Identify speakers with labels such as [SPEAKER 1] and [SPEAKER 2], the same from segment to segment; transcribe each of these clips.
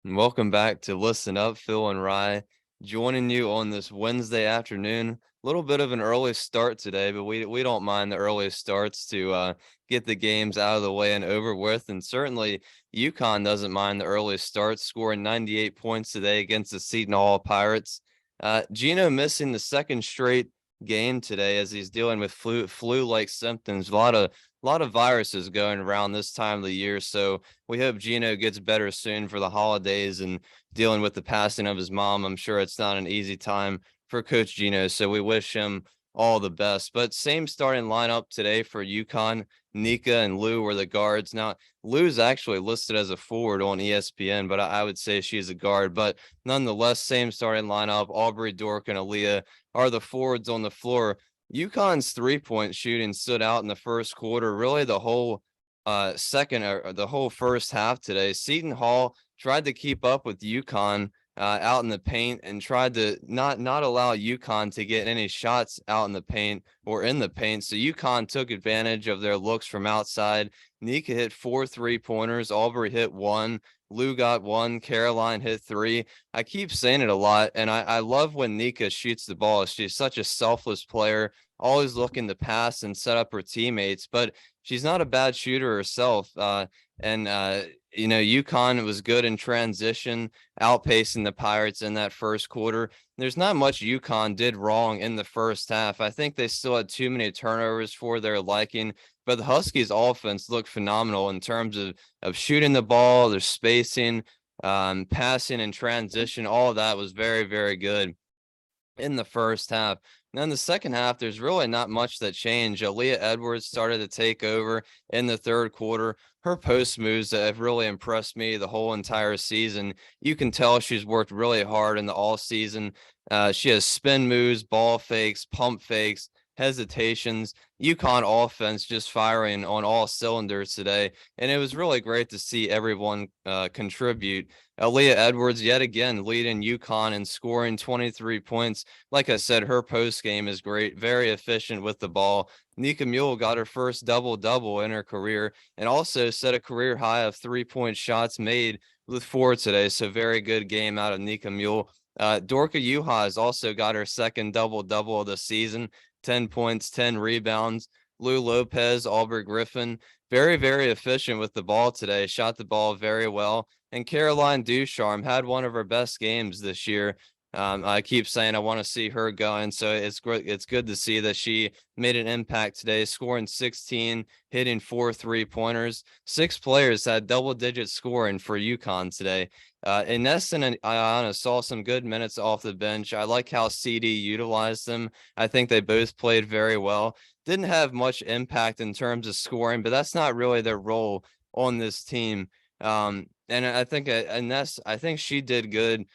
[SPEAKER 1] And welcome back to Listen Up, Phil and Rye, joining you on this Wednesday afternoon. A little bit of an early start today, but we don't mind the early starts to get the games out of the way and over with. And certainly UConn doesn't mind the early starts, scoring 98 points today against the Seton Hall Pirates. Gino missing the second straight game today as he's dealing with flu-like symptoms. A lot of viruses going around this time of the year, so we hope Gino gets better soon for the holidays and dealing with the passing of his mom. I'm sure it's not an easy time for Coach Gino, so we wish him all the best. But same starting lineup today for UConn. Nika and Lou were the guards. Now, Lou's actually listed as a forward on ESPN, but I would say she's a guard. But nonetheless, same starting lineup. Aubrey, Dork, and Aaliyah are the forwards on the floor. UConn's three-point shooting stood out in the first quarter, really the whole second or the whole first half today. Seton Hall tried to keep up with UConn out in the paint and tried to not allow UConn to get any shots out in the paint or in the paint. So UConn took advantage of their looks from outside. Nika hit 4 3-pointers. Aubrey hit 1. Lou got 1. Caroline hit 3. I keep saying it a lot, and I love when Nika shoots the ball. She's such a selfless player, always looking to pass and set up her teammates, but she's not a bad shooter herself. UConn was good in transition, outpacing the Pirates in that first quarter. There's not much UConn did wrong in the first half. I think they still had too many turnovers for their liking, but the Huskies offense looked phenomenal in terms of shooting the ball, their spacing, passing and transition. All of that was very, very good in the first half. And then the second half, there's really not much that changed. Aaliyah Edwards started to take over in the third quarter. Her post moves have really impressed me the whole entire season. You can tell she's worked really hard in the all season. She has spin moves, ball fakes, pump fakes, hesitations. UConn offense just firing on all cylinders today. And it was really great to see everyone contribute. Aaliyah Edwards, yet again, leading UConn and scoring 23 points. Like I said, her post game is great, very efficient with the ball. Nika Mule got her first double-double in her career and also set a career high of 3-point shots made with 4 today. So very good game out of Nika Mule. Dorka Yuha has also got her second double-double of the season, 10 points, 10 rebounds. Lou Lopez, Aubrey Griffin, very, very efficient with the ball today, shot the ball very well. And Caroline Ducharme had one of her best games this year. I keep saying I want to see her going, so it's great. It's good to see that she made an impact today, scoring 16, hitting 4 3-pointers. 6 players had double-digit scoring for UConn today. Ines and Ayana saw some good minutes off the bench. I like how CD utilized them. I think they both played very well. Didn't have much impact in terms of scoring, but that's not really their role on this team. And I think Ines, I think she did good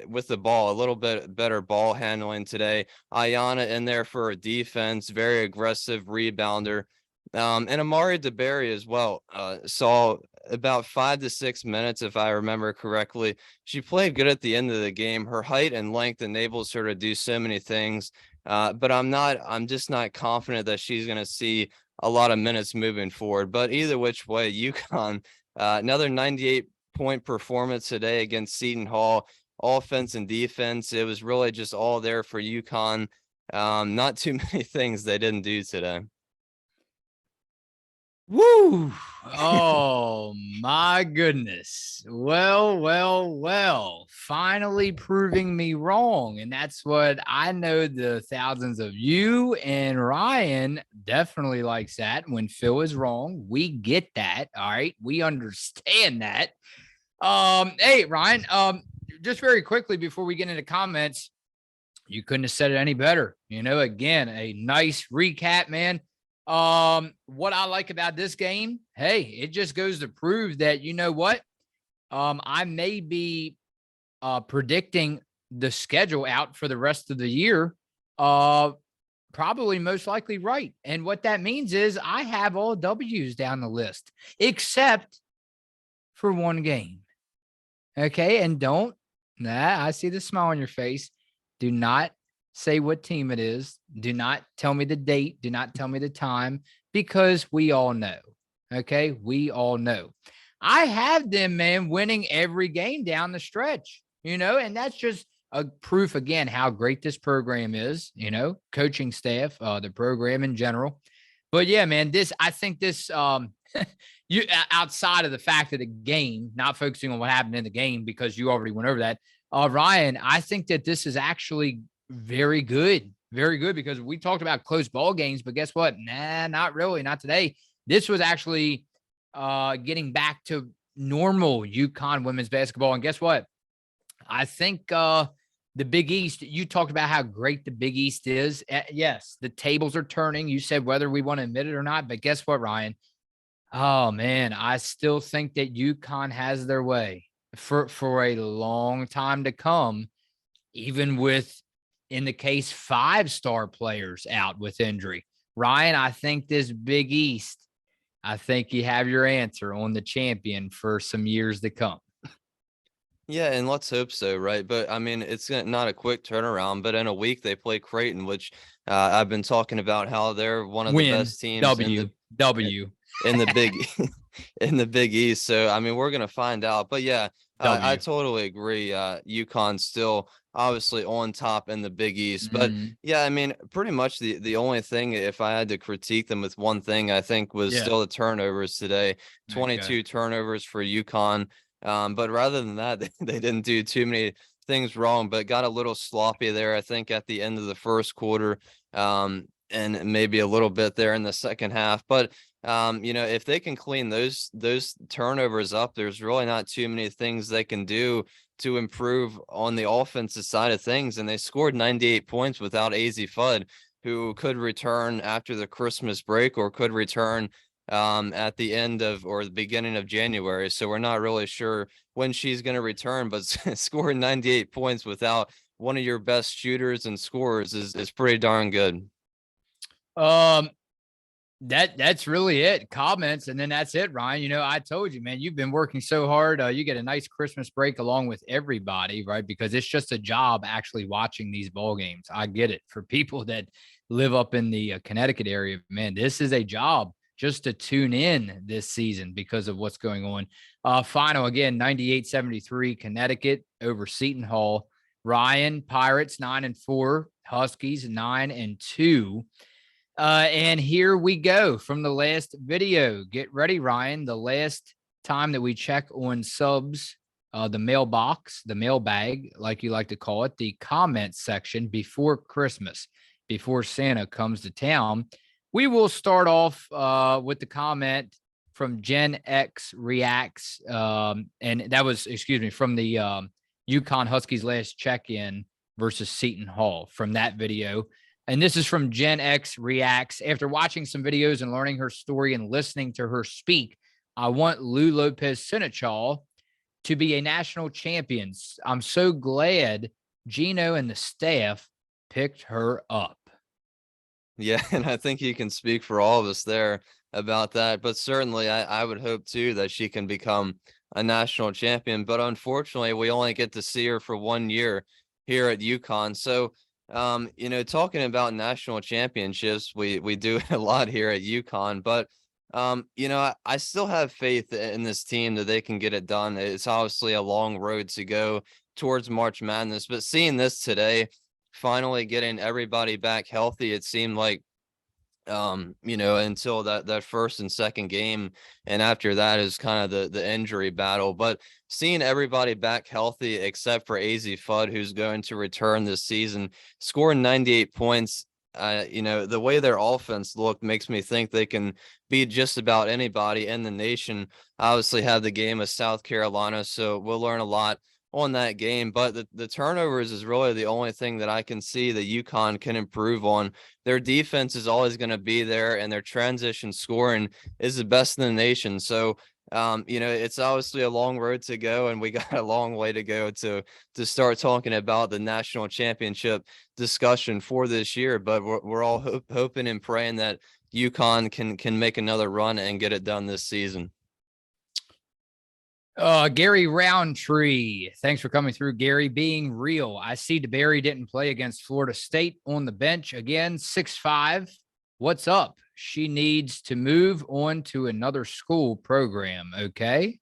[SPEAKER 1] with the ball, a little bit better ball handling today. Ayana in there for a defense, very aggressive rebounder. And Amari DeBerry as well saw about 5 to 6 minutes, if I remember correctly. She played good at the end of the game. Her height and length enables her to do so many things. But I'm just not confident that she's going to see a lot of minutes moving forward. But either which way, UConn, another 98-point performance today against Seton Hall. Offense and defense, it was really just all there for UConn. Not too many things they didn't do today.
[SPEAKER 2] Woo! Oh my goodness. Well. Finally proving me wrong. And that's what I know the thousands of you and Ryan definitely likes that. When Phil is wrong, we get that. All right. We understand that. Hey, Ryan, just very quickly before we get into comments, you couldn't have said it any better. Again, a nice recap, man. What I like about this game, hey, it just goes to prove that, you know what? I may be predicting the schedule out for the rest of the year. Probably most likely right. And what that means is I have all W's down the list, except for one game. Okay. And I see the smile on your face. Do not say what team it is. Do not tell me the date. Do not tell me the time, because we all know. Okay. We all know. I have them, man, winning every game down the stretch, and that's just a proof again how great this program is, coaching staff, the program in general. But yeah, man, I think this you outside of the fact of the game, not focusing on what happened in the game because you already went over that. Ryan, I think that this is actually very good. Very good, because we talked about close ball games, but guess what? Nah, not really, not today. This was actually getting back to normal UConn women's basketball. And guess what? I think the Big East, you talked about how great the Big East is. Yes, the tables are turning. You said whether we want to admit it or not, but guess what, Ryan? Oh man, I still think that UConn has their way for a long time to come, even with, in the case, 5-star players out with injury. Ryan, I think this Big East, I think you have your answer on the champion for some years to come.
[SPEAKER 1] Yeah, and let's hope so, right? But I mean, it's not a quick turnaround, but in a week they play Creighton, which I've been talking about how they're one of the
[SPEAKER 2] Win.
[SPEAKER 1] best teams in
[SPEAKER 2] W.
[SPEAKER 1] the
[SPEAKER 2] W.
[SPEAKER 1] in the big in the Big East. So I mean, we're gonna find out. But yeah, I
[SPEAKER 2] W.
[SPEAKER 1] totally agree. UConn's still obviously on top in the Big East. But
[SPEAKER 2] Mhm.
[SPEAKER 1] yeah, I mean, pretty much the only thing, if I had to critique them with one thing, I think was
[SPEAKER 2] Yeah.
[SPEAKER 1] still the turnovers today.
[SPEAKER 2] Okay.
[SPEAKER 1] 22 turnovers for UConn. But rather than that, they didn't do too many things wrong, but got a little sloppy there, I think, at the end of the first quarter. And maybe a little bit there in the second half. But if they can clean those turnovers up, there's really not too many things they can do to improve on the offensive side of things. And they scored 98 points without AZ Fudd, who could return after the Christmas break or could return at the end of or the beginning of January. So we're not really sure when she's going to return, but scoring 98 points without one of your best shooters and scorers is pretty darn good.
[SPEAKER 2] Um, that's really it. Comments, and then that's it, Ryan. I told you, man, you've been working so hard. You get a nice Christmas break along with everybody, right? Because it's just a job actually watching these ball games. I get it. For people that live up in the Connecticut area, man, this is a job just to tune in this season because of what's going on. Final again, 98-73 Connecticut over Seton Hall. Ryan, Pirates 9-4, Huskies 9-2. And here we go from the last video. Get ready, Ryan. The last time that we check on subs, the mailbox, the mailbag, like you like to call it, the comment section before Christmas, before Santa comes to town. We will start off with the comment from Gen X Reacts. And that was, from the UConn Huskies last check-in versus Seton Hall from that video. And this is from Gen X Reacts. After watching some videos and learning her story and listening to her speak, I want Lou Lopez Senechal to be a national champion. I'm so glad Gino and the staff picked her up.
[SPEAKER 1] Yeah, and I think you can speak for all of us there about that. But certainly I would hope too that she can become a national champion. But unfortunately, we only get to see her for 1 year here at UConn. So talking about national championships, we do it a lot here at UConn, but I still have faith in this team that they can get it done. It's obviously a long road to go towards March Madness, but seeing this today, finally getting everybody back healthy, it seemed like until that first and second game, and after that is kind of the injury battle. But seeing everybody back healthy except for AZ Fudd, who's going to return this season, scoring 98 points, the way their offense looked makes me think they can beat just about anybody in the nation. Obviously have the game of South Carolina, so we'll learn a lot on that game, but the turnovers is really the only thing that I can see that UConn can improve on. Their defense is always going to be there, and their transition scoring is the best in the nation. So, it's obviously a long road to go, and we got a long way to go to start talking about the national championship discussion for this year. But we're all hoping and praying that UConn can make another run and get it done this season.
[SPEAKER 2] Gary Roundtree, thanks for coming through. Gary, being real, I see DeBerry didn't play against Florida State on the bench again. 6'5". What's up? She needs to move on to another school program. Okay.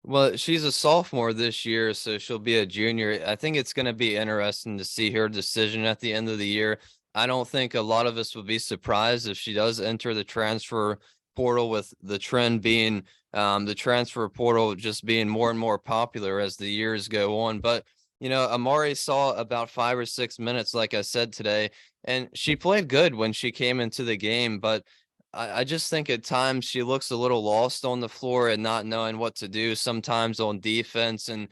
[SPEAKER 1] Well, she's a sophomore this year, so she'll be a junior. I think it's going to be interesting to see her decision at the end of the year. I don't think a lot of us would be surprised if she does enter the transfer portal, with the trend being the transfer portal just being more and more popular as the years go on. But, Amari saw about 5 or 6 minutes, like I said today, and she played good when she came into the game. But I just think at times she looks a little lost on the floor and not knowing what to do sometimes on defense, and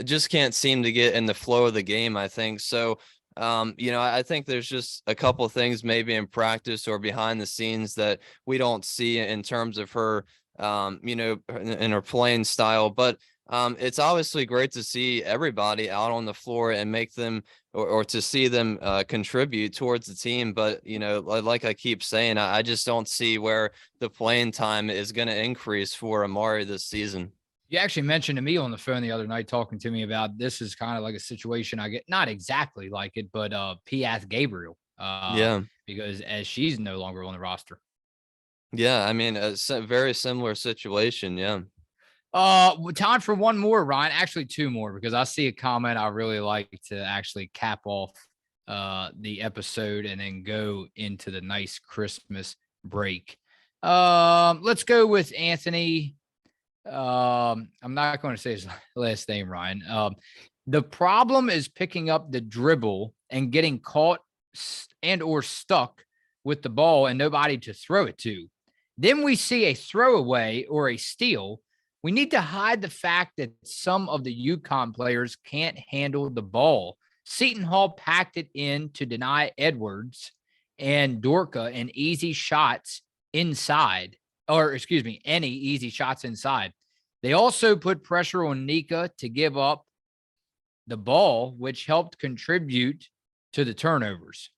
[SPEAKER 1] just can't seem to get in the flow of the game, I think. So, I think there's just a couple of things maybe in practice or behind the scenes that we don't see in terms of her, in her playing style. But it's obviously great to see everybody out on the floor and make them, or to see them contribute towards the team. But, like I keep saying, I just don't see where the playing time is going to increase for Amari this season.
[SPEAKER 2] You actually mentioned to me on the phone the other night, talking to me about this is kind of like a situation I get, not exactly like it, but Piath Gabriel,
[SPEAKER 1] Yeah.
[SPEAKER 2] because as she's no longer on the roster.
[SPEAKER 1] Yeah. I mean, a very similar situation. Yeah.
[SPEAKER 2] Time for one more, Ryan. Actually, two more, because I see a comment I really like to actually cap off the episode and then go into the nice Christmas break. Let's go with Anthony. I'm not going to say his last name, Ryan. The problem is picking up the dribble and getting caught and or stuck with the ball and nobody to throw it to. Then we see a throwaway or a steal. We need to hide the fact that some of the UConn players can't handle the ball. Seton Hall packed it in to deny Edwards and Dorka any easy shots inside. They also put pressure on Nika to give up the ball, which helped contribute to the turnovers.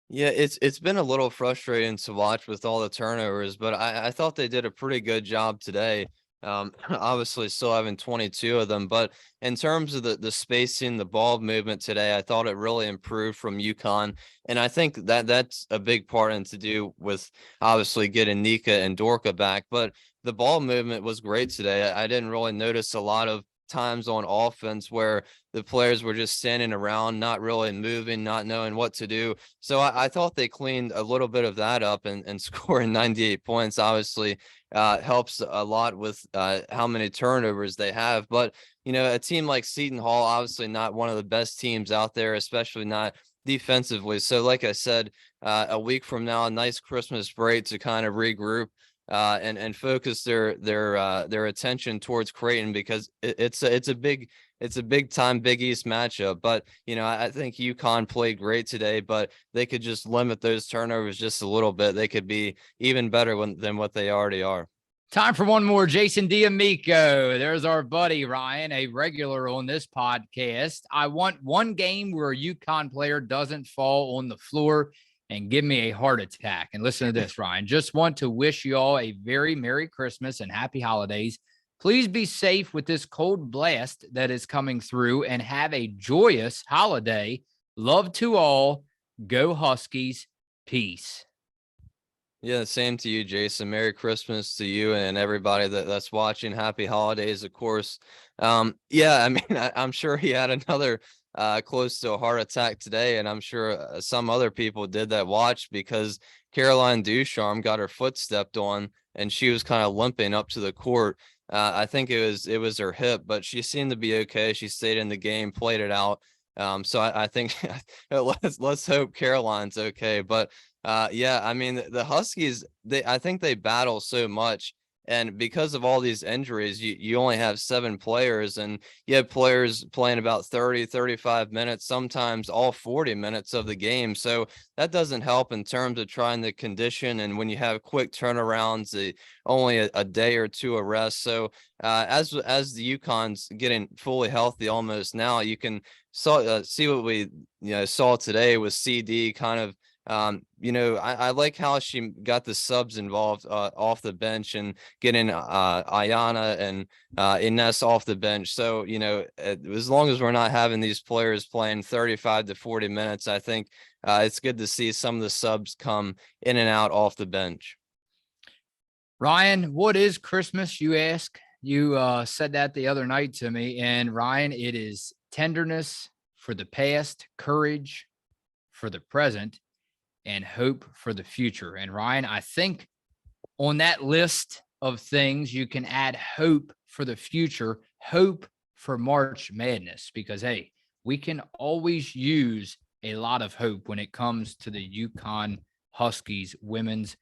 [SPEAKER 1] Yeah, it's been a little frustrating to watch with all the turnovers, but I thought they did a pretty good job today. Obviously still having 22 of them, but in terms of the spacing, the ball movement today, I thought it really improved from UConn. And I think that's a big part and to do with obviously getting Nika and Dorka back. But the ball movement was great today. I didn't really notice a lot of times on offense where the players were just standing around, not really moving, not knowing what to do. So I thought they cleaned a little bit of that up, and scoring 98 points obviously helps a lot with how many turnovers they have. But, a team like Seton Hall, obviously not one of the best teams out there, especially not defensively. So like I said, a week from now, a nice Christmas break to kind of regroup and focus their attention towards Creighton, because it's a big time Big East matchup. But I think UConn played great today, but they could just limit those turnovers just a little bit. They could be even better than what they already are.
[SPEAKER 2] Time for one more. Jason D'Amico. There's our buddy Ryan, a regular on this podcast. I want one game where a UConn player doesn't fall on the floor and give me a heart attack. And listen to this, Ryan. Just want to wish you all a very Merry Christmas and Happy Holidays. Please be safe with this cold blast that is coming through, and have a joyous holiday. Love to all. Go Huskies. Peace.
[SPEAKER 1] Yeah, same to you, Jason. Merry Christmas to you and everybody that's watching. Happy holidays, of course. Yeah, I mean, I'm sure he had another close to a heart attack today, and I'm sure some other people did that watch, because Caroline Ducharme got her foot stepped on and she was kind of limping up to the court. I think it was her hip, but she seemed to be okay. She stayed in the game, played it out. So I think let's hope Caroline's okay. But yeah, I mean, the Huskies, I think they battle so much. And because of all these injuries, you only have 7 players, and you have players playing about 30, 35 minutes, sometimes all 40 minutes of the game. So that doesn't help in terms of trying to condition. And when you have quick turnarounds, only a day or two of rest. So as the UConn's getting fully healthy almost now, you can see what we saw today with CD kind of. I like how she got the subs involved off the bench, and getting Ayana and Ines off the bench. So, as long as we're not having these players playing 35 to 40 minutes, I think it's good to see some of the subs come in and out off the bench.
[SPEAKER 2] Ryan, what is Christmas, you ask? You said that the other night to me. And Ryan, it is tenderness for the past, courage for the present, and hope for the future. And Ryan, I think on that list of things, you can add hope for the future, hope for March Madness, because, hey, we can always use a lot of hope when it comes to the UConn Huskies women's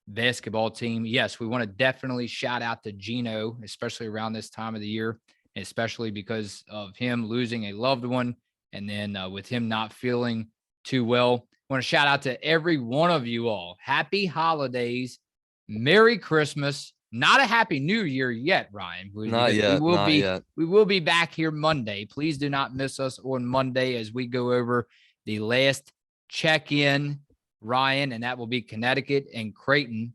[SPEAKER 2] basketball team. Yes, we want to definitely shout out to Gino, especially around this time of the year, especially because of him losing a loved one and then with him not feeling too well. I want to shout out to every one of you all. Happy holidays. Merry Christmas. Not a happy new year yet, Ryan.
[SPEAKER 1] Not yet. Not yet.
[SPEAKER 2] We will be back here Monday. Please do not miss us on Monday as we go over the last check-in, Ryan, and that will be Connecticut and Creighton,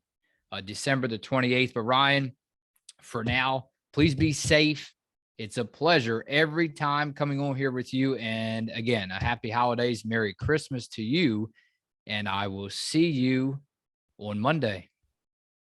[SPEAKER 2] December the 28th. But Ryan, for now, please be safe. It's a pleasure every time coming on here with you. And again, a happy holidays, Merry Christmas to you. And I will see you on Monday.